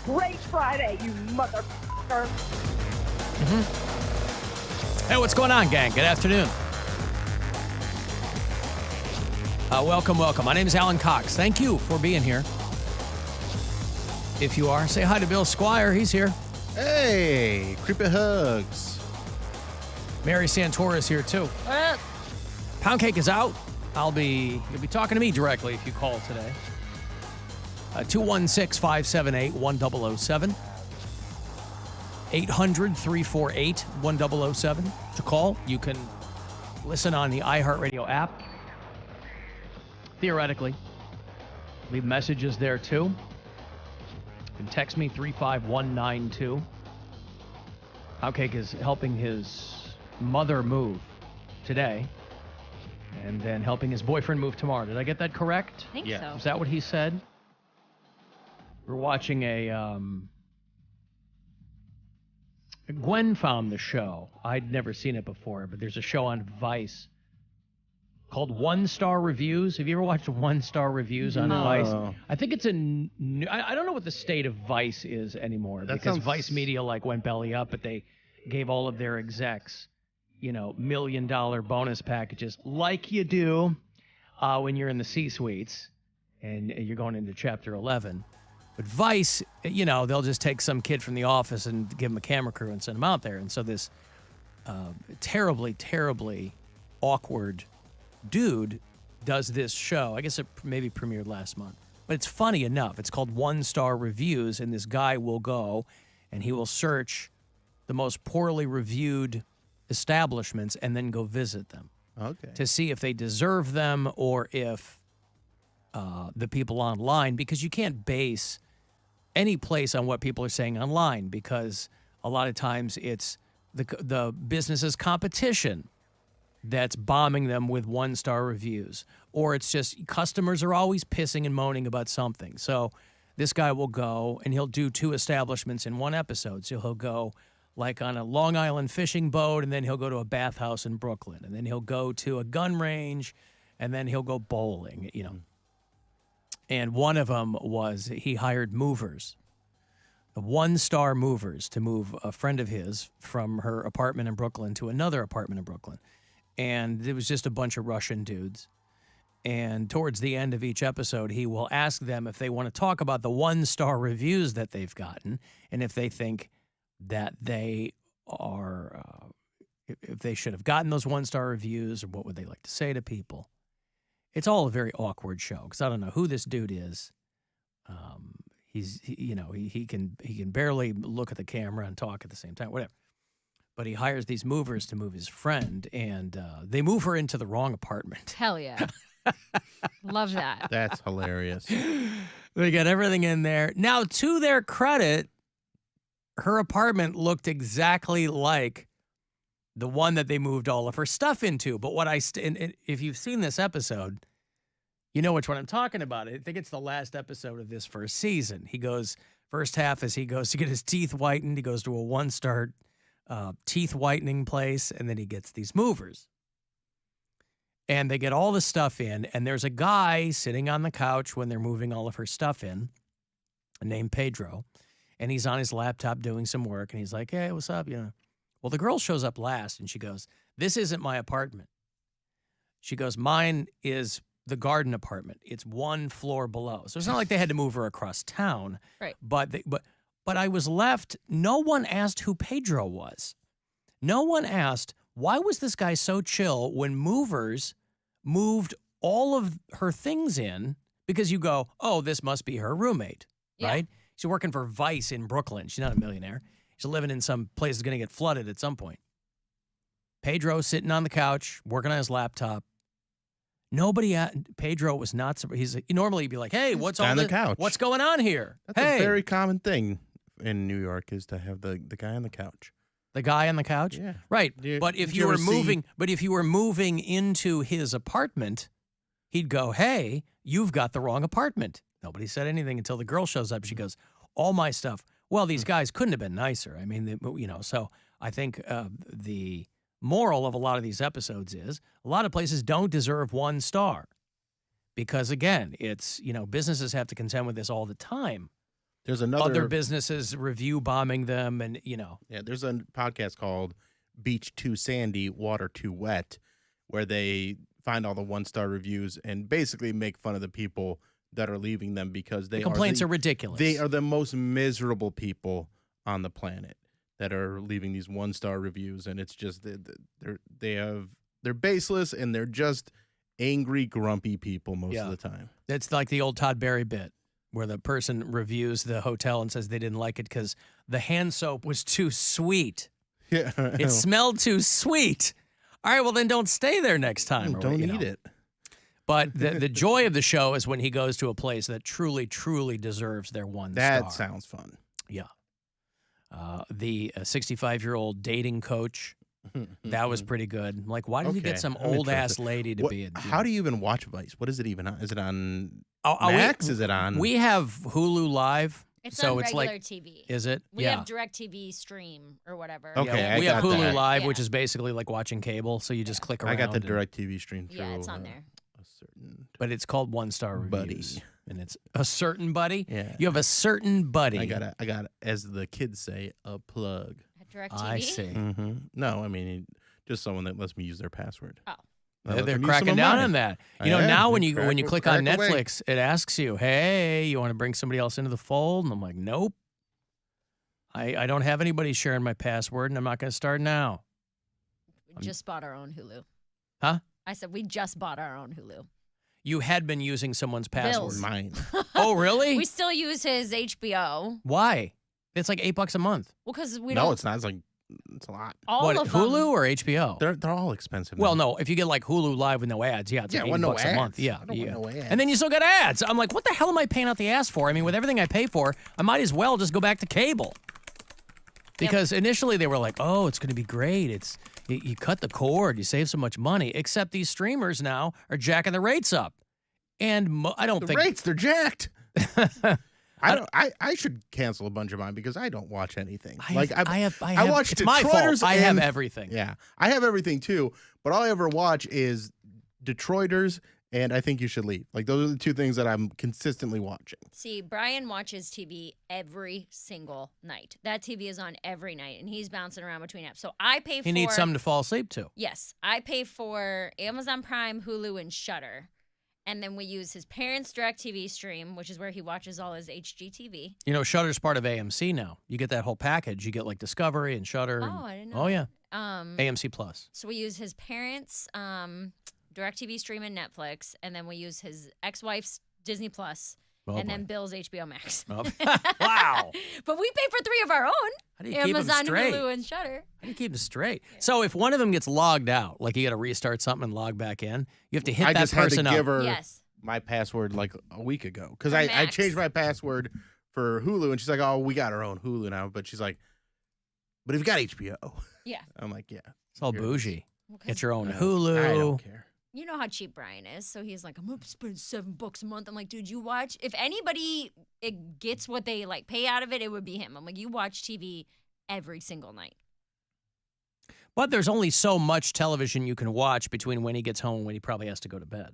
Great Friday, you motherfucker. Hey, what's going on, gang? Good afternoon. Welcome. My name is Alan Cox. Thank you for being here. If you are, say hi to Bill Squire. He's here. Hey, creepy hugs. Mary Santora is here, too. Poundcake is out. You'll be talking to me directly if you call today. 216-578-1007. 800-348-1007 to call. You can listen on the iHeartRadio app. Theoretically. Leave messages there, too. You can text me, 35192. Poundcake is helping his mother move today. And then helping his boyfriend move tomorrow. Did I get that correct? I think so. Is that what he said? We're watching Gwen found the show. I'd never seen it before, but there's a show on Vice called One Star Reviews. Have you ever watched One Star Reviews on Vice? I think it's I don't know what the state of Vice is anymore, because Vice Media went belly up, but they gave all of their execs, $1 million bonus packages like you do when you're in the C-suites and you're going into Chapter 11. But Vice, they'll just take some kid from the office and give him a camera crew and send him out there. And so this terribly, terribly awkward dude does this show. I guess it maybe premiered last month. But it's funny enough. It's called One Star Reviews, and this guy will go and he will search the most poorly reviewed establishments and then go visit them. Okay. To see if they deserve them or if the people online, because you can't base any place on what people are saying online, because a lot of times it's the business's competition that's bombing them with one-star reviews, or it's just customers are always pissing and moaning about something. So this guy will go and he'll do 2 establishments in one episode. So he'll go on a Long Island fishing boat, and then he'll go to a bathhouse in Brooklyn, and then he'll go to a gun range, and then he'll go bowling, And one of them was he hired movers, the one-star movers, to move a friend of his from her apartment in Brooklyn to another apartment in Brooklyn. And it was just a bunch of Russian dudes. And towards the end of each episode, he will ask them if they want to talk about the one-star reviews that they've gotten, and if they think that they are, if they should have gotten those one-star reviews, or what would they like to say to people. It's all a very awkward show, because I don't know who this dude is. He can barely look at the camera and talk at the same time, whatever. But he hires these movers to move his friend, and they move her into the wrong apartment. Hell yeah. Love that. That's hilarious. They got everything in there. Now, to their credit, her apartment looked exactly like the one that they moved all of her stuff into. But if you've seen this episode, you know which one I'm talking about. I think it's the last episode of this first season. First half is he goes to get his teeth whitened. He goes to a one-star teeth whitening place, and then he gets these movers. And they get all the stuff in, and there's a guy sitting on the couch when they're moving all of her stuff in, named Pedro. And he's on his laptop doing some work, and he's like, hey, what's up? Well, the girl shows up last, and she goes, this isn't my apartment. She goes, mine is the garden apartment. It's 1 floor below. So it's not like they had to move her across town. Right. But I was left, no one asked who Pedro was. No one asked, why was this guy so chill when movers moved all of her things in? Because you go, oh, this must be her roommate, right? She's working for Vice in Brooklyn. She's not a millionaire. She's living in some place that's going to get flooded at some point. Pedro sitting on the couch, working on his laptop. Pedro was not. Normally he'd be like, hey, what's on the couch? What's going on here? That's a very common thing in New York, is to have the guy on the couch. The guy on the couch? Yeah. Right. But if you were moving into his apartment, he'd go, hey, you've got the wrong apartment. Nobody said anything until the girl shows up. She goes, all my stuff. Well, these guys couldn't have been nicer. I mean, so I think the moral of a lot of these episodes is a lot of places don't deserve 1 star, because, again, it's, businesses have to contend with this all the time. There's another other businesses review bombing them, and Yeah, there's a podcast called Beach Too Sandy, Water Too Wet, where they find all the 1-star reviews and basically make fun of the people that are leaving them because the complaints are ridiculous. They are the most miserable people on the planet that are leaving these 1-star reviews, and it's just they're baseless and they're just angry, grumpy people most of the time. It's like the old Todd Berry bit where the person reviews the hotel and says they didn't like it because the hand soap was too sweet. Yeah, It smelled too sweet. All right, well, then don't stay there next time. Don't eat it. But the joy of the show is when he goes to a place that truly, truly deserves their 1 star. That sounds fun. Yeah. The 65-year-old dating coach, that was pretty good. I'm like, why did you get some old-ass lady to be a dude? How do you even watch Vice? What is it even on? Is it on Max? Is it on? We have Hulu Live. It's so on it's regular like, TV. Is it? We have DirecTV Stream or whatever. Okay, Yeah, I we have got Hulu that. Live, Yeah. which is basically like watching cable. So you just click around. I got the and- DirecTV stream through. Yeah, it's on there. A certain But it's called 1-star buddy. reviews. And it's a certain buddy. Yeah. You have a certain buddy. I got, as the kids say, a plug. At DirecTV? I see. Mm-hmm. No, I mean just someone that lets me use their password. Oh. I let They're them use some cracking of down mine. on that. I You know, am. now when They you click on crack away. Netflix, it asks you, "Hey, you want to bring somebody else into the fold?" And I'm like, "Nope. I don't have anybody sharing my password, and I'm not going to start now." We just bought our own Hulu. Huh? I said we just bought our own Hulu. You had been using someone's password. Bill's. Mine. Oh, really? We still use his HBO. Why? It's like $8 a month. Well, because we No, don't. it's not. It's like it's a lot. All What, of Hulu them. or HBO? They're all expensive. Well, now. no. If you get like Hulu Live with no ads, yeah, it's like well, $80 no a ads. month. Yeah, I don't yeah. want no ads. And then you still got ads. I'm like, what the hell am I paying out the ass for? I mean, with everything I pay for, I might as well just go back to cable. Because initially they were like, oh, it's going to be great. It's you cut the cord, you save so much money. Except these streamers now are jacking the rates up, and I don't the think rates they're jacked. I should cancel a bunch of mine because I don't watch anything. I watch It's my fault. Detroiters I have and- everything. Yeah, I have everything too, but all I ever watch is Detroiters and I Think You Should Leave. Like those are the two things that I'm consistently watching. See, Brian watches TV every single night. That TV is on every night, and he's bouncing around between apps. So I pay for. He needs something to fall asleep to. Yes, I pay for Amazon Prime, Hulu, and Shudder. And then we use his parents' DirecTV stream, which is where he watches all his HGTV. You know, Shudder's part of AMC now. You get that whole package. You get like Discovery and Shudder. Oh, I didn't know. Oh yeah, that. AMC Plus. So we use his parents' DirecTV stream and Netflix, and then we use his ex-wife's Disney Plus, Oh, and boy. then Bill's HBO Max. Oh. Wow. But we pay for 3 of our own. How do you keep them Amazon, straight? Hulu, and Shudder. How do you keep them straight? So if one of them gets logged out, like you got to restart something and log back in, you have to hit I that just had to person give up. her Yes. my password like a week ago because For I Max. changed my password for Hulu and she's like, oh, we got our own Hulu now, but she's like, but if you got HBO, Yeah. I'm like, yeah, It's all Here it bougie. Well, 'cause Get your own I Hulu. don't care. you know how cheap Brian is, so he's like, I'm gonna spend $7 a month. I'm like, dude, you watch. If anybody gets what they like pay out of it, it would be him. I'm like, you watch TV every single night. But there's only so much television you can watch between when he gets home and when he probably has to go to bed.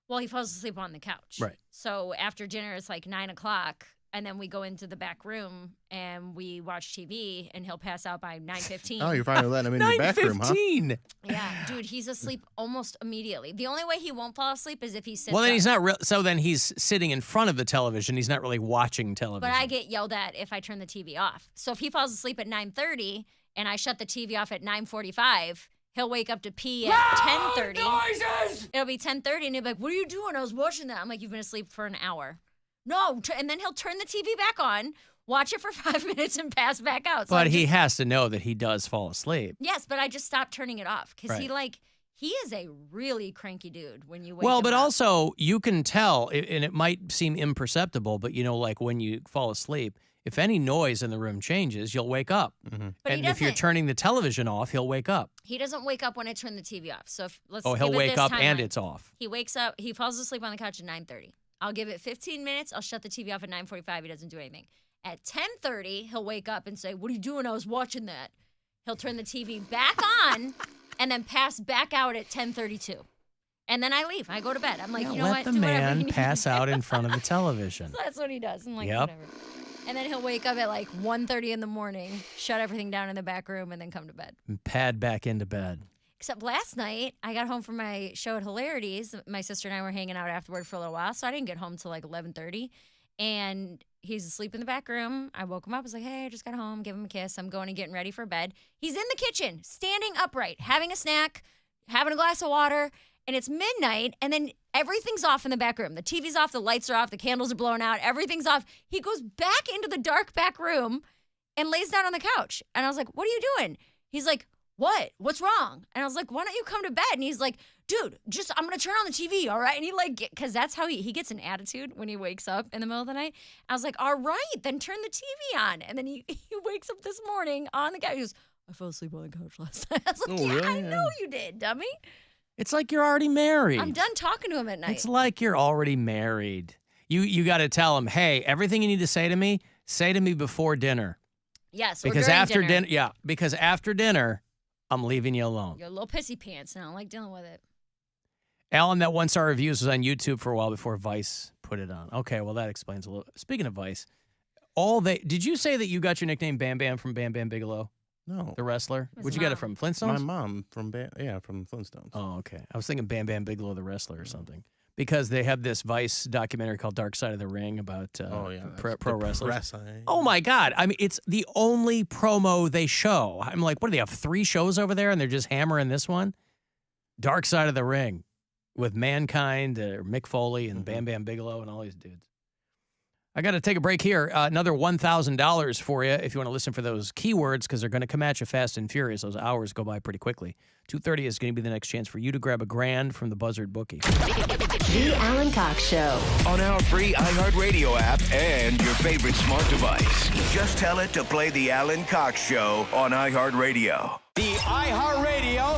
Well, he falls asleep on the couch. Right. So after dinner, it's like 9 o'clock, and then we go into the back room and we watch TV, and he'll pass out by 9:15. Oh, you're finally letting him in your back room, huh? 9:15. Yeah, dude, he's asleep almost immediately. The only way he won't fall asleep is if he sits Well, then up. he's not real. So then he's sitting in front of the television. He's not really watching television. But I get yelled at if I turn the TV off. So if he falls asleep at 9:30 and I shut the TV off at 9:45, he'll wake up to pee at 10:30. Noises! It'll be 10:30 and he'll be like, "What are you doing? I was watching that." I'm like, "You've been asleep for an hour." No, and then he'll turn the TV back on, watch it for 5 minutes, and pass back out. So But I he just- has to know that he does fall asleep. yes, but I just stopped turning it off because Right. he is a really cranky dude when you wake Well, him but up. also you can tell, and it might seem imperceptible, but you know, like when you fall asleep, if any noise in the room changes, you'll wake up. But he And if you're doesn't. turning the television off, he'll wake up. He doesn't wake up when I turn the TV off. So if, let's Oh, he'll give it wake this up and timeline. it's off. He wakes up, he falls asleep on the couch at 9:30. I'll give it 15 minutes. I'll shut the TV off at 9:45. He doesn't do anything. At 10:30, he'll wake up and say, "What are you doing? I was watching that." He'll turn the TV back on and then pass back out at 10:32. And then I leave. I go to bed. I'm like, Yeah, you know let what? the Do whatever you man need to pass do." out in front of the television. So that's what he does. I'm like, Yep. whatever. And then he'll wake up at like 1:30 in the morning, shut everything down in the back room, and then come to bed. And pad back into bed. Except last night, I got home from my show at Hilarities. My sister and I were hanging out afterward for a little while, so I didn't get home till like 11:30. And he's asleep in the back room. I woke him up. I was like, hey, I just got home. Give him a kiss. I'm going and getting ready for bed. He's in the kitchen, standing upright, having a snack, having a glass of water. And it's midnight, and then everything's off in the back room. The TV's off, the lights are off, the candles are blown out, everything's off. He goes back into the dark back room and lays down on the couch. And I was like, what are you doing? He's like, what? What's wrong? And I was like, why don't you come to bed? And he's like, dude, I'm going to turn on the TV, all right? And he because that's how he gets an attitude when he wakes up in the middle of the night. I was like, all right, then turn the TV on. And then he wakes up this morning on the couch. He goes, I fell asleep on the couch last night. I was like, really? I know you did, dummy. It's like you're already married. I'm done talking to him at night. It's like you're already married. You got to tell him, hey, everything you need to say to me before dinner. Yes, because or during after dinner. dinner, because after dinner, I'm leaving you alone. You're a little pissy pants, and I don't like dealing with it. Alan, that 1-star reviews was on YouTube for a while before Vice put it on. Okay, well that explains a little. Speaking of Vice, did you say that you got your nickname Bam Bam from Bam Bam Bigelow? No. The wrestler? His Where'd you get it mom. from? Flintstones? My mom from from Flintstones. Oh, okay. I was thinking Bam Bam Bigelow, the wrestler, or something. Because they have this Vice documentary called Dark Side of the Ring about pro wrestlers. Oh, my God. I mean, it's the only promo they show. I'm like, what do they have, 3 shows over there, and they're just hammering this one? Dark Side of the Ring with Mankind, Mick Foley, and Bam Bam Bigelow, and all these dudes. I got to take a break here. Another $1,000 for you if you want to listen for those keywords, because they're going to come at you fast and furious. Those hours go by pretty quickly. 2:30 is going to be the next chance for you to grab $1,000 from the Buzzard bookie. The Alan Cox Show. On our free iHeartRadio app and your favorite smart device. Just tell it to play the Alan Cox Show on iHeartRadio. The iHeartRadio